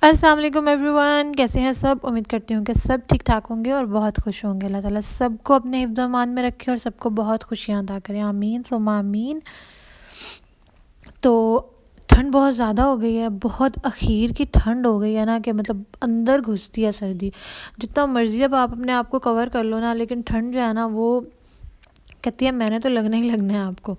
السلام علیکم every one, کیسے ہیں سب؟ امید کرتی ہوں کہ سب ٹھیک ٹھاک ہوں گے اور بہت خوش ہوں گے۔ اللہ تعالیٰ سب کو اپنے حفظ و امان میں رکھے اور سب کو بہت خوشیاں عطا کریں، آمین ثم آمین۔ تو ٹھنڈ بہت زیادہ ہو گئی ہے، بہت اخیر کی ٹھنڈ ہو گئی ہے نا، کہ مطلب اندر گھستی ہے سردی۔ جتنا مرضی اب آپ اپنے آپ کو کور کر لو نا، لیکن ٹھنڈ جو ہے نا وہ کہتی ہے میں نے تو لگنا ہی لگنا ہے آپ کو۔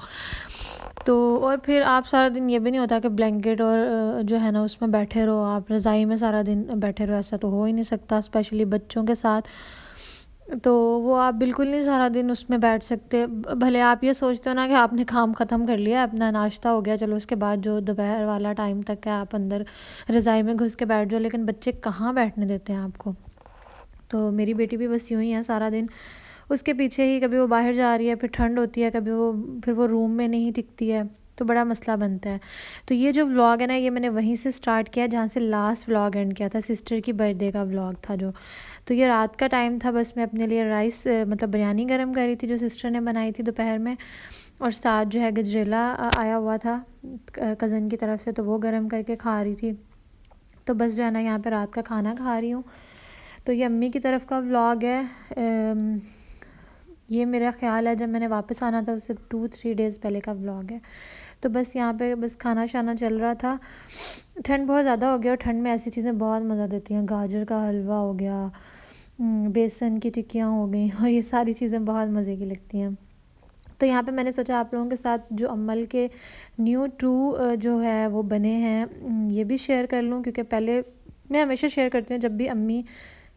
تو اور پھر آپ سارا دن یہ بھی نہیں ہوتا کہ بلینکٹ اور جو ہے نا اس میں بیٹھے رہو، آپ رضائی میں سارا دن بیٹھے رہو، ایسا تو ہو ہی نہیں سکتا، اسپیشلی بچوں کے ساتھ۔ تو وہ آپ بالکل نہیں سارا دن اس میں بیٹھ سکتے، بھلے آپ یہ سوچتے ہو نا کہ آپ نے کام ختم کر لیا، اپنا ناشتہ ہو گیا، چلو اس کے بعد جو دوپہر والا ٹائم تک ہے آپ اندر رضائی میں گھس کے بیٹھ جاؤ، لیکن بچے کہاں بیٹھنے دیتے ہیں آپ کو۔ تو میری بیٹی بھی بس یوں ہی ہے، سارا دن اس کے پیچھے ہی، کبھی وہ باہر جا رہی ہے، پھر ٹھنڈ ہوتی ہے، کبھی وہ پھر وہ روم میں نہیں ٹکتی ہے، تو بڑا مسئلہ بنتا ہے۔ تو یہ جو ولاگ ہے نا، یہ میں نے وہیں سے سٹارٹ کیا جہاں سے لاسٹ ولاگ اینڈ کیا تھا، سسٹر کی برتھ ڈے کا ولاگ تھا جو۔ تو یہ رات کا ٹائم تھا، بس میں اپنے لیے رائس مطلب بریانی گرم کر رہی تھی جو سسٹر نے بنائی تھی دوپہر میں، اور ساتھ جو ہے گجریلا آیا ہوا تھا کزن کی طرف سے، تو وہ گرم کر کے کھا رہی تھی۔ تو بس جو ہے نا یہاں پہ رات کا کھانا کھا رہی ہوں۔ تو یہ امی کی طرف کا ولاگ ہے۔ یہ میرا خیال ہے جب میں نے واپس آنا تھا اس سے 2-3 ڈیز پہلے کا ولاگ ہے۔ تو بس یہاں پہ بس کھانا شانا چل رہا تھا۔ ٹھنڈ بہت زیادہ ہو گیا، اور ٹھنڈ میں ایسی چیزیں بہت مزہ دیتی ہیں، گاجر کا حلوہ ہو گیا، بیسن کی ٹکیاں ہو گئیں، اور یہ ساری چیزیں بہت مزے کی لگتی ہیں۔ تو یہاں پہ میں نے سوچا آپ لوگوں کے ساتھ جو عمل کے نیو 2 جو ہے وہ بنے ہیں یہ بھی شیئر کر لوں، کیونکہ پہلے میں ہمیشہ شیئر کرتی ہوں جب بھی امی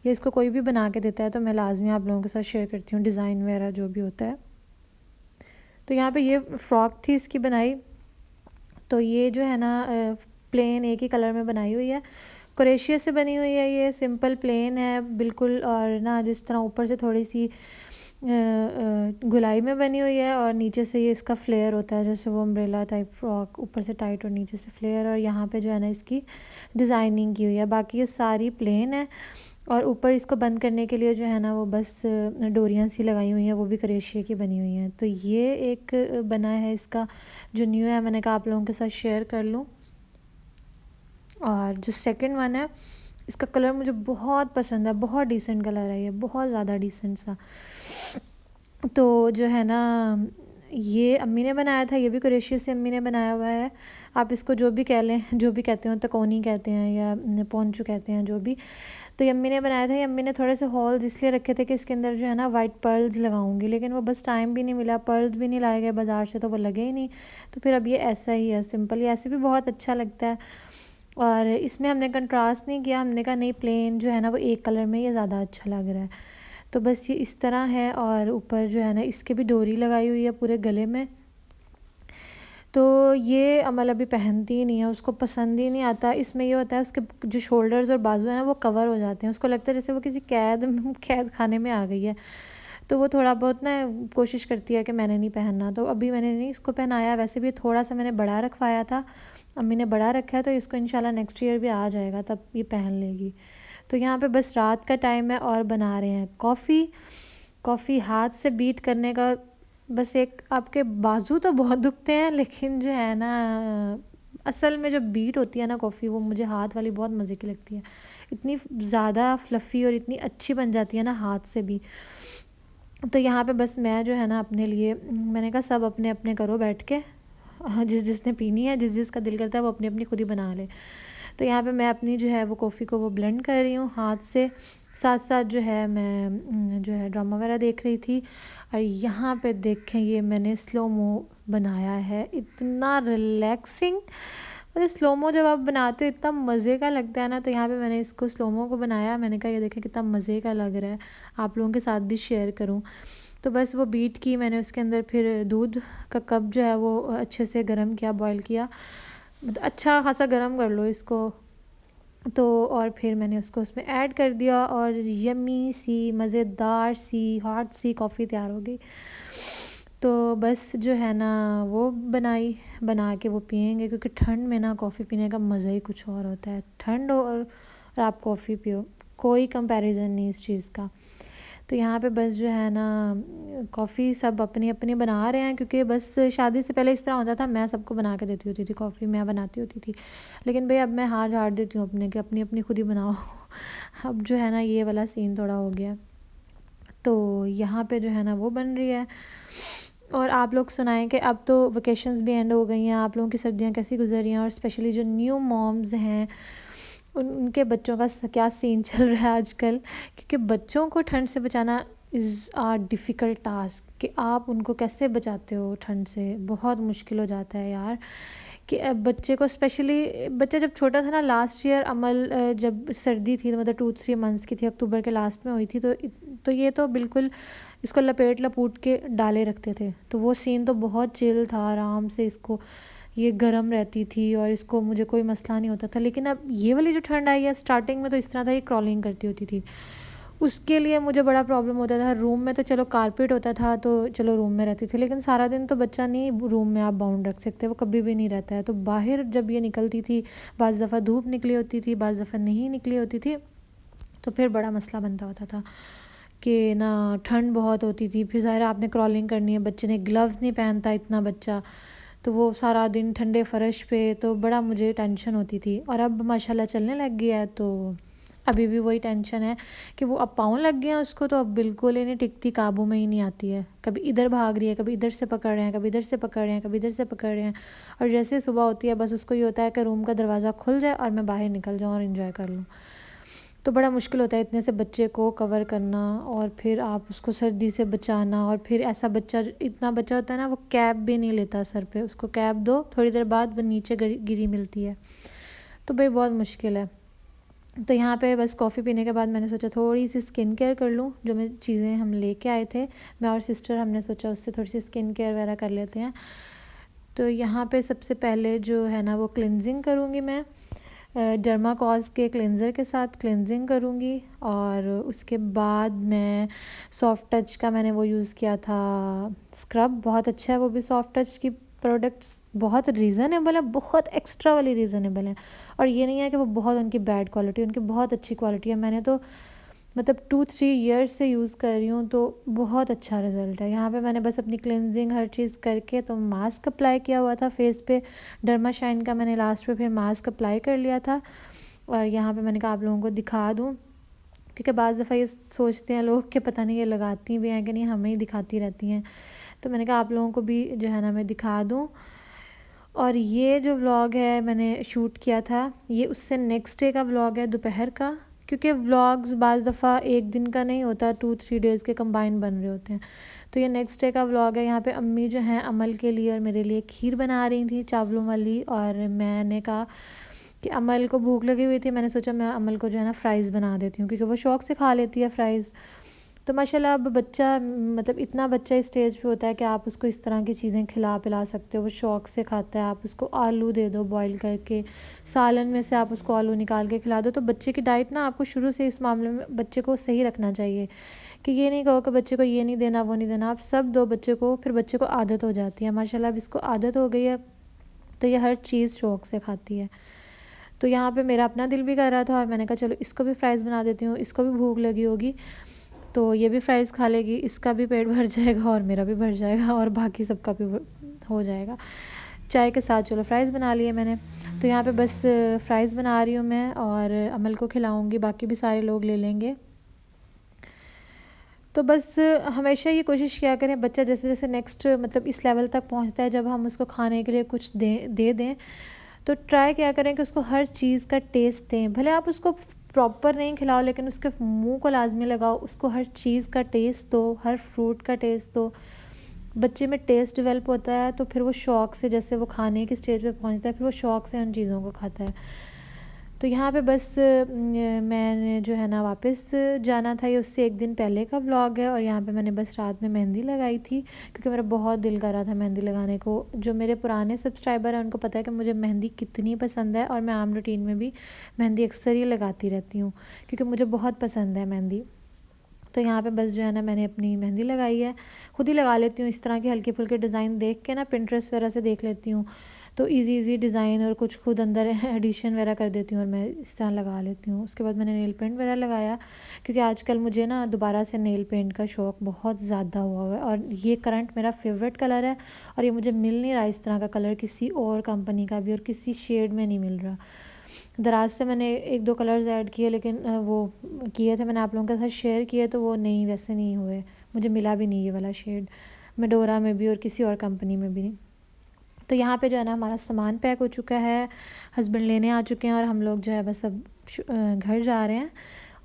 یا اس کو کوئی بھی بنا کے دیتا ہے تو میں لازمی آپ لوگوں کے ساتھ شیئر کرتی ہوں، ڈیزائن وغیرہ جو بھی ہوتا ہے۔ تو یہاں پہ یہ فراک تھی اس کی بنائی، تو یہ جو ہے نا پلین ایک ہی کلر میں بنائی ہوئی ہے، کریشیا سے بنی ہوئی ہے، یہ سمپل پلین ہے بالکل، اور نا جس طرح اوپر سے تھوڑی سی گلائی میں بنی ہوئی ہے، اور نیچے سے یہ اس کا فلیئر ہوتا ہے جیسے وہ امبریلا ٹائپ فراک، اوپر سے ٹائٹ اور نیچے سے فلیئر، اور یہاں پہ جو ہے نا اس کی ڈیزائننگ کی ہوئی ہے، باقی یہ ساری پلین ہے، اور اوپر اس کو بند کرنے کے لیے جو ہے نا وہ بس ڈوریاں سی لگائی ہوئی ہیں، وہ بھی کریشیا کی بنی ہوئی ہیں۔ تو یہ ایک بنا ہے اس کا جو نیو ہے، میں نے کہا آپ لوگوں کے ساتھ شیئر کر لوں۔ اور جو سیکنڈ ون ہے اس کا کلر مجھے بہت پسند ہے، بہت ڈیسنٹ کلر ہے یہ، بہت زیادہ ڈیسنٹ سا۔ تو جو ہے نا یہ امی نے بنایا تھا، یہ بھی کریشیا سے امی نے بنایا ہوا ہے، آپ اس کو جو بھی کہہ لیں، جو بھی کہتے ہیں، تکونی کہتے ہیں یا پونچو کہتے ہیں، جو بھی۔ تو یہ امی نے بنایا تھا، یہ امی نے تھوڑے سے ہولز اس لیے رکھے تھے کہ اس کے اندر جو ہے نا وائٹ پرلز لگاؤں گی، لیکن وہ بس ٹائم بھی نہیں ملا، پرلز بھی نہیں لائے گئے بازار سے تو وہ لگے ہی نہیں، تو پھر اب یہ ایسا ہی ہے سمپل، یہ ایسے بھی بہت اچھا لگتا ہے۔ اور اس میں ہم نے کنٹراسٹ نہیں کیا، ہم نے کہا نہیں پلین جو ہے نا وہ ایک کلر میں یہ زیادہ اچھا لگ رہا ہے، تو بس یہ اس طرح ہے، اور اوپر جو ہے نا اس کے بھی ڈوری لگائی ہوئی ہے پورے گلے میں۔ تو یہ عمل ابھی پہنتی ہی نہیں ہے، اس کو پسند ہی نہیں آتا، اس میں یہ ہوتا ہے اس کے جو شولڈرز اور بازو ہیں نا وہ کور ہو جاتے ہیں، اس کو لگتا ہے جیسے وہ کسی قید خانے میں آ گئی ہے، تو وہ تھوڑا بہت نا کوشش کرتی ہے کہ میں نے نہیں پہننا، تو ابھی میں نے نہیں اس کو پہنایا، ویسے بھی تھوڑا سا میں نے بڑا رکھوایا تھا، امی نے بڑا رکھا ہے، تو اس کو انشاءاللہ نیکسٹ ایئر بھی آ جائے گا تب یہ پہن لے گی۔ تو یہاں پہ بس رات کا ٹائم ہے اور بنا رہے ہیں کافی ہاتھ سے بیٹ کرنے کا، بس ایک آپ کے بازو تو بہت دکھتے ہیں، لیکن جو ہے نا اصل میں جو بیٹ ہوتی ہے نا کافی، وہ مجھے ہاتھ والی بہت مزے کی لگتی ہے، اتنی زیادہ فلفی اور اتنی اچھی بن جاتی ہے نا ہاتھ سے بھی۔ تو یہاں پہ بس میں جو ہے نا اپنے لیے میں نے کہا سب اپنے اپنے کرو بیٹھ کے، جس نے پینی ہے، جس کا دل کرتا ہے وہ اپنی اپنی خود ہی بنا لے۔ تو یہاں پہ میں اپنی جو ہے وہ کافی کو وہ بلینڈ کر رہی ہوں ہاتھ سے، ساتھ ساتھ جو ہے میں جو ہے ڈرامہ وغیرہ دیکھ رہی تھی، اور یہاں پہ دیکھیں یہ میں نے سلو مو بنایا ہے، اتنا ریلیکسنگ، مطلب سلو مو جب آپ بناتے ہو اتنا مزے کا لگتا ہے نا، تو یہاں پہ میں نے اس کو سلو مو کو بنایا، میں نے کہا یہ دیکھیں کتنا مزے کا لگ رہا ہے، آپ لوگوں کے ساتھ بھی شیئر کروں۔ تو بس وہ بیٹ کی میں نے، اس کے اندر پھر دودھ کا کپ جو ہے وہ اچھے سے گرم کیا، بوائل کیا، مطلب اچھا خاصا گرم کر لو اس کو، تو اور پھر میں نے اس کو اس میں ایڈ کر دیا، اور یمی سی مزیدار سی ہاٹ سی کافی تیار ہو گئی۔ تو بس جو ہے نا وہ بنا کے وہ پئیں گے، کیونکہ ٹھنڈ میں نا کافی پینے کا مزہ ہی کچھ اور ہوتا ہے، ٹھنڈ ہو اور آپ کافی پیو، کوئی کمپیریزن نہیں اس چیز کا۔ تو یہاں پہ بس جو ہے نا کافی سب اپنی اپنی بنا رہے ہیں، کیونکہ بس شادی سے پہلے اس طرح ہوتا تھا، میں سب کو بنا کے دیتی ہوتی تھی، کافی میں بناتی ہوتی تھی، لیکن بھئی اب میں ہاتھ جھاڑ دیتی ہوں اپنے کہ اپنی اپنی خود ہی بناؤ اب جو ہے نا یہ والا سین تھوڑا ہو گیا. تو یہاں پہ جو ہے نا وہ بن رہی ہے. اور آپ لوگ سنائیں کہ اب تو ویکیشنز بھی اینڈ ہو گئی ہیں، آپ لوگوں کی سردیاں کیسی گزر رہی ہیں، اور اسپیشلی جو نیو مومز ہیں ان کے بچوں کا کیا سین چل رہا ہے آج کل، کیونکہ بچوں کو ٹھنڈ سے بچانا از آ ڈیفیکلٹ ٹاسک، کہ آپ ان کو کیسے بچاتے ہو ٹھنڈ سے، بہت مشکل ہو جاتا ہے یار. کہ بچے کو اسپیشلی بچہ جب چھوٹا تھا نا، لاسٹ ایئر عمل جب سردی تھی، مطلب 2-3 منتھس کی تھی، اکتوبر کے لاسٹ میں ہوئی تھی، تو یہ تو بالکل اس کو لپوٹ کے ڈالے رکھتے تھے. تو وہ سین تو بہت چل تھا، آرام سے اس کو یہ گرم رہتی تھی اور اس کو مجھے کوئی مسئلہ نہیں ہوتا تھا. لیکن اب یہ والی جو ٹھنڈ آئی ہے اسٹارٹنگ میں تو اس طرح تھا، یہ کرالنگ کرتی ہوتی تھی، اس کے لیے مجھے بڑا پرابلم ہوتا تھا. روم میں تو چلو کارپیٹ ہوتا تھا تو چلو روم میں رہتی تھی، لیکن سارا دن تو بچہ نہیں روم میں آپ باؤنڈ رکھ سکتے، وہ کبھی بھی نہیں رہتا ہے. تو باہر جب یہ نکلتی تھی، بعض دفعہ دھوپ نکلی ہوتی تھی، بعض دفعہ نہیں نکلی ہوتی تھی، تو پھر بڑا مسئلہ بنتا ہوتا تھا کہ نا ٹھنڈ بہت ہوتی تھی. پھر ظاہر آپ نے کرالنگ کرنی ہے، بچے نے گلوز نہیں پہنتا اتنا بچہ، تو وہ سارا دن ٹھنڈے فرش پہ، تو بڑا مجھے ٹینشن ہوتی تھی. اور اب ماشاءاللہ چلنے لگ گیا ہے، تو ابھی بھی وہی ٹینشن ہے کہ وہ اب پاؤں لگ گئے ہیں اس کو، تو اب بالکل ہی نہیں ٹکتی، قابو میں ہی نہیں آتی ہے. کبھی ادھر بھاگ رہی ہے، کبھی ادھر سے پکڑ رہے ہیں، کبھی ادھر سے پکڑ رہے ہیں، کبھی ادھر سے پکڑ رہے ہیں. اور جیسے صبح ہوتی ہے بس اس کو یہ ہوتا ہے کہ روم کا دروازہ کھل جائے اور میں باہر نکل جاؤں اور انجوائے کر لوں. تو بڑا مشکل ہوتا ہے اتنے سے بچے کو کور کرنا، اور پھر آپ اس کو سردی سے بچانا. اور پھر ایسا بچہ، اتنا بچہ ہوتا ہے نا، وہ کیپ بھی نہیں لیتا سر پہ، اس کو کیپ دو تھوڑی دیر بعد وہ نیچے گری ملتی ہے. تو بھئی بہت مشکل ہے. تو یہاں پہ بس کافی پینے کے بعد میں نے سوچا تھوڑی سی اسکن کیئر کر لوں، جو میں چیزیں ہم لے کے آئے تھے میں اور سسٹر، ہم نے سوچا اس سے تھوڑی سی اسکن کیئر وغیرہ کر لیتے ہیں. تو یہاں پہ سب سے پہلے جو ہے نا وہ کلینزنگ کروں گی میں، ڈرما کوز کے کلینزر کے ساتھ کلینزنگ کروں گی. اور اس کے بعد میں سافٹ ٹچ کا میں نے وہ یوز کیا تھا اسکرب، بہت اچھا ہے وہ بھی. سافٹ ٹچ کی پروڈکٹس بہت ریزنیبل ہے، بہت ایکسٹرا والی ریزنیبل ہیں. اور یہ نہیں ہے کہ وہ بہت ان کی بیڈ کوالٹی، ان کی بہت اچھی کوالٹی ہے. میں نے تو مطلب 2-3 ایئرس سے یوز کر رہی ہوں، تو بہت اچھا رزلٹ ہے. یہاں پہ میں نے بس اپنی کلینزنگ ہر چیز کر کے تو ماسک اپلائی کیا ہوا تھا فیس پہ، ڈرما شائن کا میں نے لاسٹ پہ پھر ماسک اپلائی کر لیا تھا. اور یہاں پہ میں نے کہا آپ لوگوں کو دکھا دوں، کیونکہ بعض دفعہ یہ سوچتے ہیں لوگ کہ پتہ نہیں یہ لگاتی بھی ہیں کہ نہیں، ہمیں ہی دکھاتی رہتی ہیں. تو میں نے کہا آپ لوگوں کو بھی جو ہے نا میں دکھا دوں. اور یہ جو ولاگ ہے میں نے شوٹ کیا تھا، یہ اس سے نیکسٹ ڈے کا ولاگ ہے، دوپہر کا، کیونکہ ولاگز بعض دفعہ ایک دن کا نہیں ہوتا، 2-3 ڈیز کے کمبائن بن رہے ہوتے ہیں. تو یہ نیکسٹ ڈے کا ولاگ ہے. یہاں پہ امی جو ہیں عمل کے لیے اور میرے لیے کھیر بنا رہی تھیں چاولوں والی، اور میں نے کہا کہ عمل کو بھوک لگی ہوئی تھی، میں نے سوچا میں عمل کو جو ہے نا فرائز بنا دیتی ہوں، کیونکہ وہ شوق سے کھا لیتی ہے فرائز. تو ماشاءاللہ اب بچہ مطلب اتنا بچہ اس اسٹیج پہ ہوتا ہے کہ آپ اس کو اس طرح کی چیزیں پلا سکتے ہو، وہ شوق سے کھاتا ہے. آپ اس کو آلو دے دو بوائل کر کے، سالن میں سے آپ اس کو آلو نکال کے کھلا دو. تو بچے کی ڈائٹ نا آپ کو شروع سے اس معاملے میں بچے کو صحیح رکھنا چاہیے، کہ یہ نہیں کہو کہ بچے کو یہ نہیں دینا وہ نہیں دینا، آپ سب دو بچے کو، پھر بچے کو عادت ہو جاتی ہے. ماشاءاللہ اب اس کو عادت ہو گئی ہے، تو یہ ہر چیز شوق سے کھاتی ہے. تو یہاں پہ میرا اپنا دل بھی کر رہا تھا، اور میں نے کہا چلو اس کو بھی فرائز بنا دیتی ہوں، اس کو بھی بھوک لگی ہوگی تو یہ بھی فرائز کھا لے گی، اس کا بھی پیٹ بھر جائے گا اور میرا بھی بھر جائے گا، اور باقی سب کا بھی ہو جائے گا. چائے کے ساتھ چلو فرائز بنا لیے میں نے. تو یہاں پہ بس فرائز بنا رہی ہوں میں، اور عمل کو کھلاؤں گی، باقی بھی سارے لوگ لے لیں گے. تو بس ہمیشہ یہ کوشش کیا کریں، بچہ جیسے جیسے نیکسٹ مطلب اس لیول تک پہنچتا ہے جب ہم اس کو کھانے کے لیے کچھ دے دیں، تو ٹرائی کیا کریں کہ اس کو ہر چیز کا ٹیسٹ دیں. بھلے آپ اس کو پراپر نہیں کھلاؤ، لیکن اس کے منہ کو لازمی لگاؤ، اس کو ہر چیز کا ٹیسٹ دو، ہر فروٹ کا ٹیسٹ دو. بچے میں ٹیسٹ ڈیولپ ہوتا ہے تو پھر وہ شوق سے، جیسے وہ کھانے کی اسٹیج پہ پہنچتا ہے، پھر وہ شوق سے ان چیزوں کو کھاتا ہے. تو یہاں پہ بس میں نے جو ہے نا واپس جانا تھا، یہ اس سے ایک دن پہلے کا ولاگ ہے. اور یہاں پہ میں نے بس رات میں مہندی لگائی تھی، کیونکہ میرا بہت دل کر رہا تھا مہندی لگانے کو. جو میرے پرانے سبسکرائبر ہیں ان کو پتہ ہے کہ مجھے مہندی کتنی پسند ہے، اور میں عام روٹین میں بھی مہندی اکثر ہی لگاتی رہتی ہوں، کیونکہ مجھے بہت پسند ہے مہندی. تو یہاں پہ بس جو ہے نا میں نے اپنی مہندی لگائی ہے، خود ہی لگا لیتی ہوں اس طرح کی ہلکی پھلکی ڈیزائن دیکھ کے نا، پنٹریسٹ وغیرہ سے دیکھ لیتی ہوں. تو ایزی ڈیزائن اور کچھ خود اندر ایڈیشن وغیرہ کر دیتی ہوں اور میں اس طرح لگا لیتی ہوں. اس کے بعد میں نے نیل پینٹ وغیرہ لگایا کیونکہ آج کل مجھے نا دوبارہ سے نیل پینٹ کا شوق بہت زیادہ ہوا ہے اور یہ کرنٹ میرا فیوریٹ کلر ہے اور یہ مجھے مل نہیں رہا اس طرح کا کلر کسی اور کمپنی کا بھی اور کسی شیڈ میں نہیں مل رہا. دراز سے میں نے 1-2 کلرز ایڈ کیے لیکن وہ کیے تھے میں نے آپ لوگوں کے ساتھ شیئر کیے تو وہ نہیں ویسے نہیں ہوئے, مجھے ملا بھی نہیں یہ والا شیڈ میڈورا میں بھی اور کسی اور کمپنی میں بھی نہیں. تو یہاں پہ جو ہے نا ہمارا سامان پیک ہو چکا ہے, ہسبینڈ لینے آ چکے ہیں اور ہم لوگ جو ہے بس اب گھر جا رہے ہیں.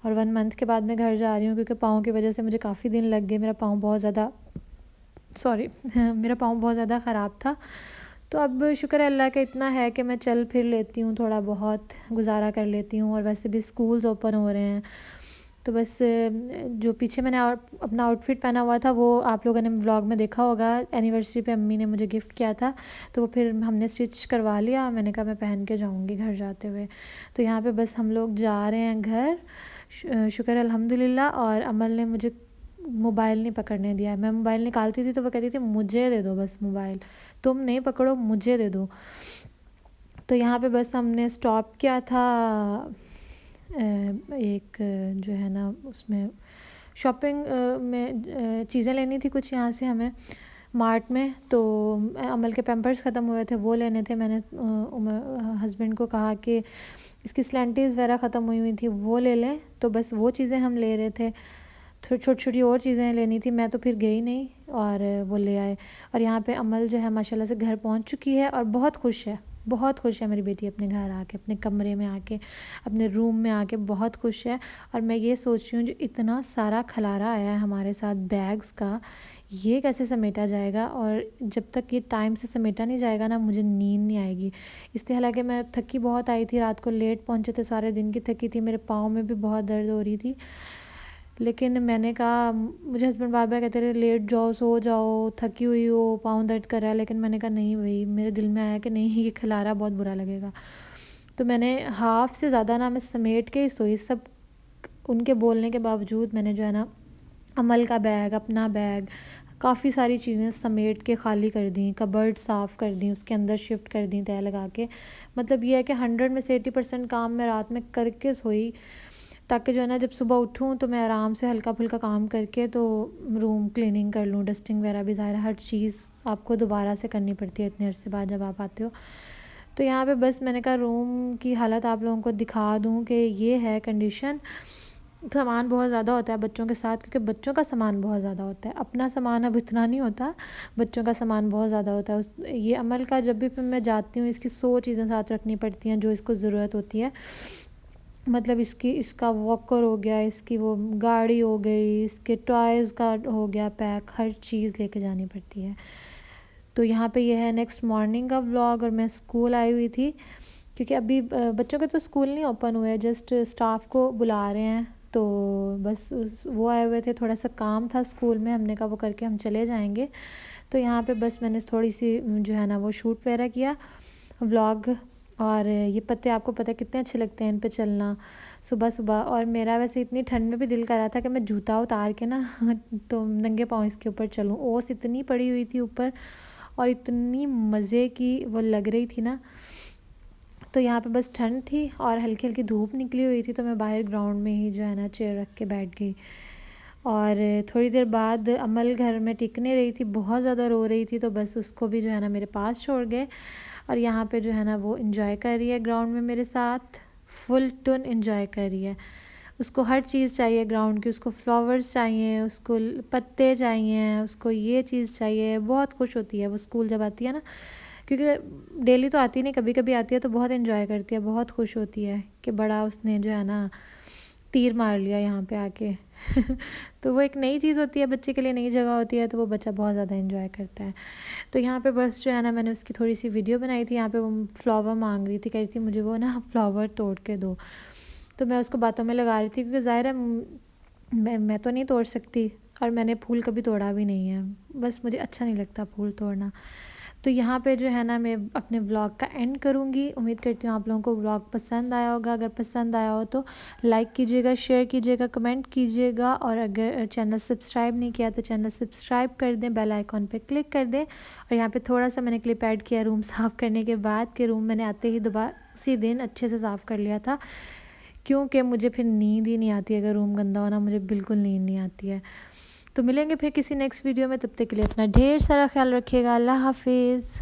اور 1 منتھ کے بعد میں گھر جا رہی ہوں کیونکہ پاؤں کی وجہ سے مجھے کافی دن لگ گئے, میرا پاؤں بہت زیادہ خراب تھا. تو اب شکر اللہ کا اتنا ہے کہ میں چل پھر لیتی ہوں, تھوڑا بہت گزارا کر لیتی ہوں. اور ویسے بھی اسکولز اوپن ہو رہے ہیں تو بس جو پیچھے میں نے اپنا آؤٹ فٹ پہنا ہوا تھا وہ آپ لوگوں نے ولاگ میں دیکھا ہوگا, اینیورسری پہ امی نے مجھے گفٹ کیا تھا تو وہ پھر ہم نے اسٹچ کروا لیا. میں نے کہا میں پہن کے جاؤں گی گھر جاتے ہوئے. تو یہاں پہ بس ہم لوگ جا رہے ہیں گھر, شکر الحمدللہ. اور عمل نے مجھے موبائل نہیں پکڑنے دیا. میں موبائل نکالتی تھی تو وہ کہتی تھی مجھے دے دو بس موبائل, تم نہیں پکڑو مجھے دے دو. تو یہاں پہ بس ہم نے اسٹاپ کیا تھا ایک جو ہے نا اس میں شاپنگ میں چیزیں لینی تھی کچھ یہاں سے ہمیں مارٹ میں. تو عمل کے پیمپرز ختم ہوئے تھے وہ لینے تھے. میں نے ہسبینڈ کو کہا کہ اس کی سلینٹیز وغیرہ ختم ہوئی تھی وہ لے لیں, تو بس وہ چیزیں ہم لے رہے تھے. چھوٹی اور چیزیں لینی تھی, میں تو پھر گئی نہیں اور وہ لے آئے. اور یہاں پہ عمل جو ہے ماشاءاللہ سے گھر پہنچ چکی ہے اور بہت خوش ہے میری بیٹی اپنے گھر آ کے, اپنے کمرے میں آ کے, اپنے روم میں آ کے بہت خوش ہے. اور میں یہ سوچ رہی ہوں جو اتنا سارا کھلارا آیا ہے ہمارے ساتھ بیگز کا, یہ کیسے سمیٹا جائے گا. اور جب تک یہ ٹائم سے سمیٹا نہیں جائے گا نا مجھے نیند نہیں آئے گی. اس لیے حالانکہ میں تھکی بہت آئی تھی, رات کو لیٹ پہنچے تھے, سارے دن کی تھکی تھی, میرے پاؤں میں بھی بہت درد ہو رہی تھی. لیکن میں نے کہا, مجھے ہسبینڈ بار بار کہتے رہے لیٹ جاؤ, سو جاؤ, تھکی ہوئی ہو, پاؤں درد کر رہا ہے. لیکن میں نے کہا نہیں بھائی, میرے دل میں آیا کہ نہیں یہ کھلارا بہت برا لگے گا. تو میں نے ہاف سے زیادہ نا میں سمیٹ کے ہی سوئی. سب ان کے بولنے کے باوجود میں نے جو ہے نا عمل کا بیگ, اپنا بیگ, کافی ساری چیزیں سمیٹ کے خالی کر دیں, کبرڈ صاف کر دیں, اس کے اندر شفٹ کر دیں تہہ لگا کے. مطلب یہ ہے کہ 100 میں سے 80% کام میں رات میں کر کے سوئی, تاکہ جو ہے نا جب صبح اٹھوں تو میں آرام سے ہلکا پھلکا کام کر کے تو روم کلیننگ کر لوں. ڈسٹنگ وغیرہ بھی ظاہر ہر چیز آپ کو دوبارہ سے کرنی پڑتی ہے اتنے عرصے بعد جب آپ آتے ہو. تو یہاں پہ بس میں نے کہا روم کی حالت آپ لوگوں کو دکھا دوں کہ یہ ہے کنڈیشن. سامان بہت زیادہ ہوتا ہے بچوں کے ساتھ, کیونکہ بچوں کا سامان بہت زیادہ ہوتا ہے. اپنا سامان اب اتنا نہیں ہوتا, بچوں کا سامان بہت زیادہ ہوتا ہے. یہ عمل کا جب بھی میں جاتی ہوں اس کی 100 چیزیں ساتھ رکھنی پڑتی ہیں جو اس کو ضرورت ہوتی ہے. مطلب اس کا واکر ہو گیا, اس کی وہ گاڑی ہو گئی, اس کے ٹوائز کا ہو گیا پیک, ہر چیز لے کے جانی پڑتی ہے. تو یہاں پہ یہ ہے نیکسٹ مارننگ کا ولاگ. اور میں اسکول آئی ہوئی تھی کیونکہ ابھی بچوں کے تو اسکول نہیں اوپن ہوئے, جسٹ اسٹاف کو بلا رہے ہیں. تو بس وہ آئے ہوئے تھے, تھوڑا سا کام تھا اسکول میں, ہم نے کہا وہ کر کے ہم چلے جائیں گے. تو یہاں پہ بس میں نے تھوڑی سی جو ہے نا وہ شوٹ وغیرہ کیا ولاگ. اور یہ پتے آپ کو پتہ ہے کتنے اچھے لگتے ہیں ان پہ چلنا صبح صبح. اور میرا ویسے اتنی ٹھنڈ میں بھی دل کر رہا تھا کہ میں جوتا اتار کے نا تو ننگے پاؤں اس کے اوپر چلوں. اوس اتنی پڑی ہوئی تھی اوپر اور اتنی مزے کی وہ لگ رہی تھی نا. تو یہاں پہ بس ٹھنڈ تھی اور ہلکی ہلکی دھوپ نکلی ہوئی تھی, تو میں باہر گراؤنڈ میں ہی جو ہے نا چیئر رکھ کے بیٹھ گئی. اور تھوڑی دیر بعد عمل گھر میں ٹک نہیں رہی تھی, بہت زیادہ رو رہی تھی, تو بس اس کو بھی جو ہے نا میرے پاس چھوڑ گئے. اور یہاں پہ جو ہے نا وہ انجوائے کر رہی ہے گراؤنڈ میں میرے ساتھ, فل ٹن انجوائے کر رہی ہے. اس کو ہر چیز چاہیے گراؤنڈ کی, اس کو فلاورز چاہیے, اس کو پتے چاہیے, اس کو یہ چیز چاہیے. بہت خوش ہوتی ہے وہ اسکول جب آتی ہے نا, کیونکہ ڈیلی تو آتی نہیں, کبھی کبھی آتی ہے تو بہت انجوائے کرتی ہے, بہت خوش ہوتی ہے کہ بڑا اس نے جو ہے نا تیر مار لیا یہاں پہ آ کے. تو وہ ایک نئی چیز ہوتی ہے بچے کے لیے, نئی جگہ ہوتی ہے, تو وہ بچہ بہت زیادہ انجوائے کرتا ہے. تو یہاں پہ بس جو ہے نا میں نے اس کی تھوڑی سی ویڈیو بنائی تھی. یہاں پہ وہ فلاور مانگ رہی تھی, کہہ رہی تھی مجھے وہ نا فلاور توڑ کے دو. تو میں اس کو باتوں میں لگا رہی تھی کیونکہ ظاہر ہے میں تو نہیں توڑ سکتی, اور میں نے پھول کبھی توڑا بھی نہیں ہے, بس مجھے اچھا نہیں لگتا پھول توڑنا. تو یہاں پہ جو ہے نا میں اپنے ولاگ کا اینڈ کروں گی. امید کرتی ہوں آپ لوگوں کو ولاگ پسند آیا ہوگا. اگر پسند آیا ہو تو لائک کیجیے گا, شیئر کیجیے گا, کمنٹ کیجیے گا, اور اگر چینل سبسکرائب نہیں کیا تو چینل سبسکرائب کر دیں, بیل آئیکن پہ کلک کر دیں. اور یہاں پہ تھوڑا سا میں نے کلپ ایڈ کیا روم صاف کرنے کے بعد, کہ روم میں نے آتے ہی دوبارہ اسی دن اچھے سے صاف کر لیا تھا, کیونکہ مجھے پھر نیند ہی نہیں آتی اگر روم گندا ہونا, مجھے بالکل نیند نہیں آتی ہے. تو ملیں گے پھر کسی نیکسٹ ویڈیو میں, تب تک کے لیے اپنا ڈھیر سارا خیال رکھیے گا. اللہ حافظ.